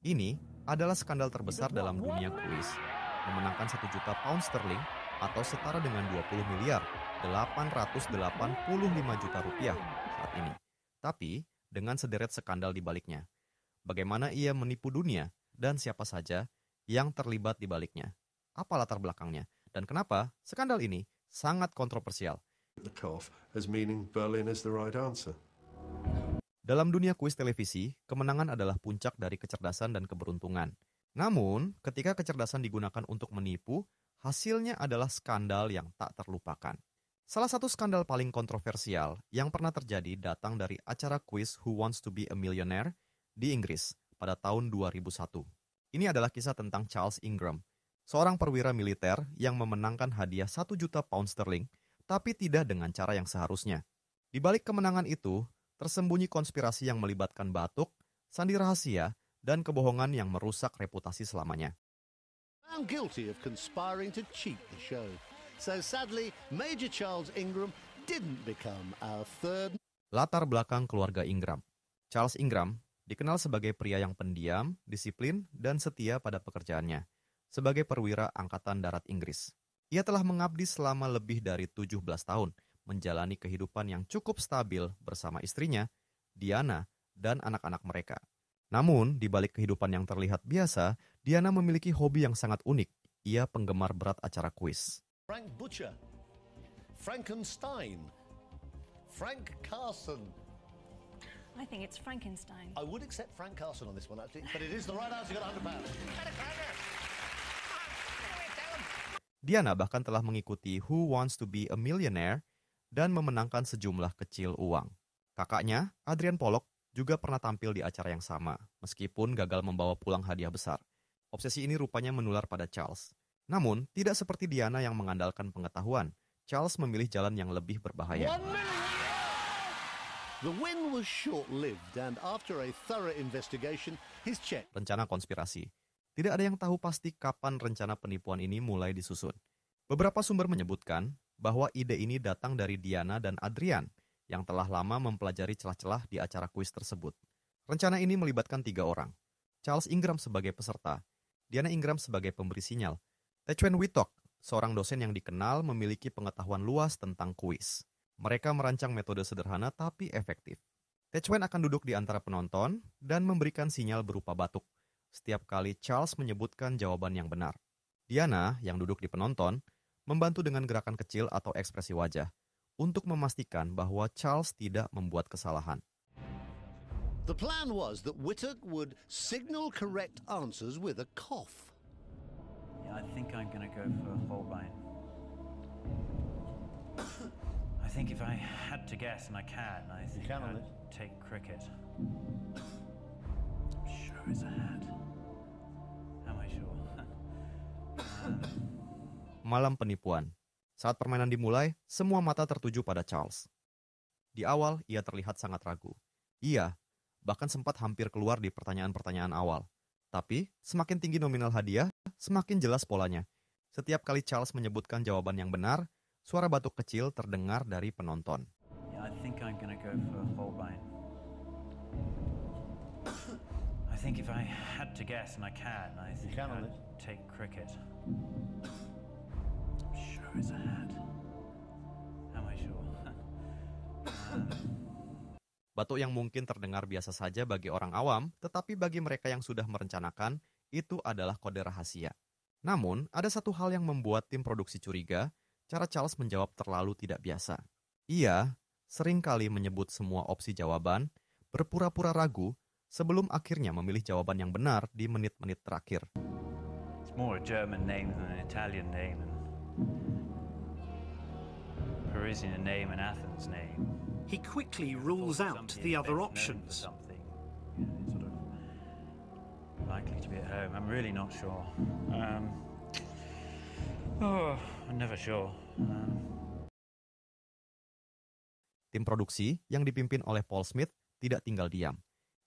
Ini adalah skandal terbesar dalam dunia kuis, memenangkan 1 juta pound sterling atau setara dengan 20 miliar 885 juta rupiah saat ini. Tapi dengan sederet skandal di baliknya. Bagaimana ia menipu dunia dan siapa saja yang terlibat di baliknya. Apa latar belakangnya dan kenapa skandal ini sangat kontroversial. The cough as meaning Berlin is the right answer. Dalam dunia kuis televisi, kemenangan adalah puncak dari kecerdasan dan keberuntungan. Namun, ketika kecerdasan digunakan untuk menipu, hasilnya adalah skandal yang tak terlupakan. Salah satu skandal paling kontroversial yang pernah terjadi datang dari acara kuis Who Wants to be a Millionaire di Inggris pada tahun 2001. Ini adalah kisah tentang Charles Ingram, seorang perwira militer yang memenangkan hadiah 1 juta pound sterling, tapi tidak dengan cara yang seharusnya. Di balik kemenangan itu, tersembunyi konspirasi yang melibatkan batuk, sandi rahasia, dan kebohongan yang merusak reputasi selamanya. Found guilty of conspiring to cheat the show. So sadly, Major Charles Ingram didn't become our third. Latar belakang keluarga Ingram. Charles Ingram dikenal sebagai pria yang pendiam, disiplin, dan setia pada pekerjaannya sebagai perwira Angkatan Darat Inggris. Ia telah mengabdi selama lebih dari 17 tahun, menjalani kehidupan yang cukup stabil bersama istrinya, Diana, dan anak-anak mereka. Namun, di balik kehidupan yang terlihat biasa, Diana memiliki hobi yang sangat unik. Ia penggemar berat acara kuis. Frank Butcher, Frankenstein, Frank Carson. I think it's Frankenstein. I would accept Frank Carson on this one, actually, but it is the right answer. You got £100. Diana bahkan telah mengikuti Who Wants to be a Millionaire dan memenangkan sejumlah kecil uang. Kakaknya, Adrian Pollock, juga pernah tampil di acara yang sama, meskipun gagal membawa pulang hadiah besar. Obsesi ini rupanya menular pada Charles. Namun, tidak seperti Diana yang mengandalkan pengetahuan, Charles memilih jalan yang lebih berbahaya. The win was short-lived, and after a thorough investigation, his check. Rencana konspirasi. Tidak ada yang tahu pasti kapan rencana penipuan ini mulai disusun. Beberapa sumber menyebutkan bahwa ide ini datang dari Diana dan Adrian yang telah lama mempelajari celah-celah di acara kuis tersebut. Rencana ini melibatkan 3 orang. Charles Ingram sebagai peserta, Diana Ingram sebagai pemberi sinyal, Techwen Wittok, seorang dosen yang dikenal memiliki pengetahuan luas tentang kuis. Mereka merancang metode sederhana tapi efektif. Techwen akan duduk di antara penonton dan memberikan sinyal berupa batuk setiap kali Charles menyebutkan jawaban yang benar. Diana, yang duduk di penonton, membantu dengan gerakan kecil atau ekspresi wajah untuk memastikan bahwa Charles tidak membuat kesalahan. The plan was that Wittek would signal correct answers with a cough. Yeah, I think I'm going to go for Holbein. I think if I had to guess, and I can, I think I'd take cricket. I'm sure it's a hat. Am I sure? Malam penipuan. Saat permainan dimulai, semua mata tertuju pada Charles. Di awal, ia terlihat sangat ragu. Ia bahkan sempat hampir keluar di pertanyaan-pertanyaan awal. Tapi, semakin tinggi nominal hadiah, semakin jelas polanya. Setiap kali Charles menyebutkan jawaban yang benar, suara batuk kecil terdengar dari penonton. Yeah, I think I'm going to go for Holbein. I think if I had to guess, and I can, I think I'd take cricket. I'm sure it's a hat. Am I sure? Batuk yang mungkin terdengar biasa saja bagi orang awam, tetapi bagi mereka yang sudah merencanakan, itu adalah kode rahasia. Namun, ada satu hal yang membuat tim produksi curiga, cara Charles menjawab terlalu tidak biasa. Ia seringkali menyebut semua opsi jawaban, berpura-pura ragu, sebelum akhirnya memilih jawaban yang benar di menit-menit terakhir. It's more a German name than an Italian name, and Parisian name and Athens name. He quickly rules out the other options. Something, sort of likely to be at home. I'm really not sure. I'm never sure. Tim produksi yang dipimpin oleh Paul Smith tidak tinggal diam.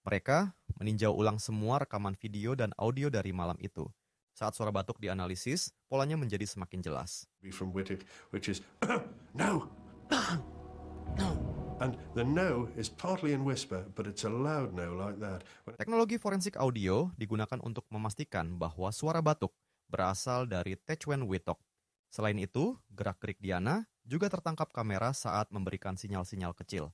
Mereka meninjau ulang semua rekaman video dan audio dari malam itu. Saat suara batuk dianalisis, polanya menjadi semakin jelas. From Wittek, which is no, no. And the no is partly in whisper, but it's a loud no like that. Teknologi forensik audio digunakan untuk memastikan bahwa suara batuk berasal dari Tetchwen Wittok. Selain itu, gerak-gerik Diana juga tertangkap kamera saat memberikan sinyal-sinyal kecil.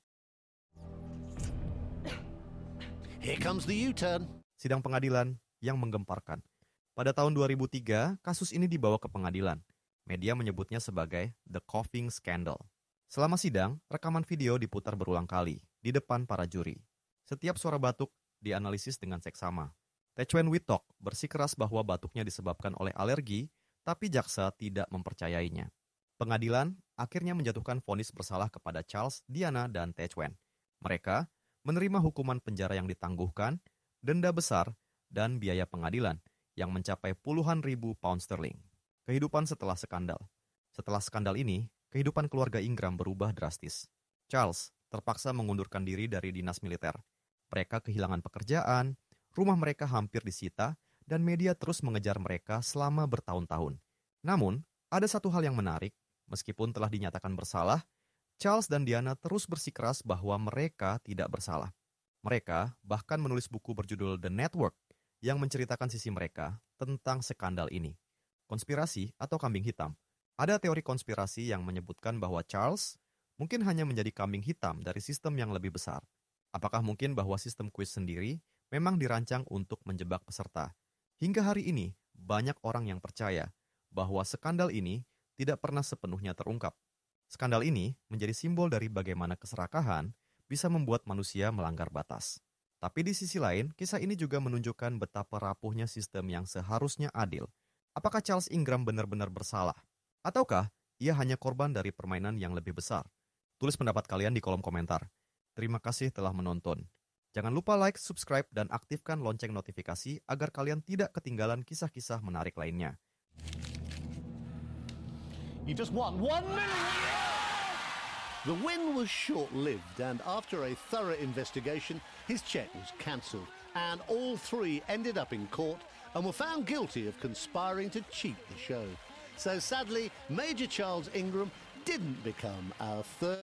Here comes the U-turn. Sidang pengadilan yang menggemparkan. Pada tahun 2003, kasus ini dibawa ke pengadilan. Media menyebutnya sebagai The Coughing Scandal. Selama sidang, rekaman video diputar berulang kali di depan para juri. Setiap suara batuk dianalisis dengan seksama. Tetchwen Wittok bersikeras bahwa batuknya disebabkan oleh alergi, tapi jaksa tidak mempercayainya. Pengadilan akhirnya menjatuhkan vonis bersalah kepada Charles, Diana, dan Tetchwen. Mereka menerima hukuman penjara yang ditangguhkan, denda besar, dan biaya pengadilan yang mencapai puluhan ribu pound sterling. Kehidupan setelah skandal. Setelah skandal ini, kehidupan keluarga Ingram berubah drastis. Charles terpaksa mengundurkan diri dari dinas militer. Mereka kehilangan pekerjaan, rumah mereka hampir disita, dan media terus mengejar mereka selama bertahun-tahun. Namun, ada satu hal yang menarik. Meskipun telah dinyatakan bersalah, Charles dan Diana terus bersikeras bahwa mereka tidak bersalah. Mereka bahkan menulis buku berjudul The Network yang menceritakan sisi mereka tentang skandal ini. Konspirasi atau kambing hitam. Ada teori konspirasi yang menyebutkan bahwa Charles mungkin hanya menjadi kambing hitam dari sistem yang lebih besar. Apakah mungkin bahwa sistem kuis sendiri memang dirancang untuk menjebak peserta? Hingga hari ini, banyak orang yang percaya bahwa skandal ini tidak pernah sepenuhnya terungkap. Skandal ini menjadi simbol dari bagaimana keserakahan bisa membuat manusia melanggar batas. Tapi di sisi lain, kisah ini juga menunjukkan betapa rapuhnya sistem yang seharusnya adil. Apakah Charles Ingram benar-benar bersalah? Ataukah ia hanya korban dari permainan yang lebih besar? Tulis pendapat kalian di kolom komentar. Terima kasih telah menonton. Jangan lupa like, subscribe, dan aktifkan lonceng notifikasi agar kalian tidak ketinggalan kisah-kisah menarik lainnya. You just won $1 million! The win was short-lived, and after a thorough investigation, his cheque was cancelled, and all three ended up in court and were found guilty of conspiring to cheat the show. So sadly, Major Charles Ingram didn't become our third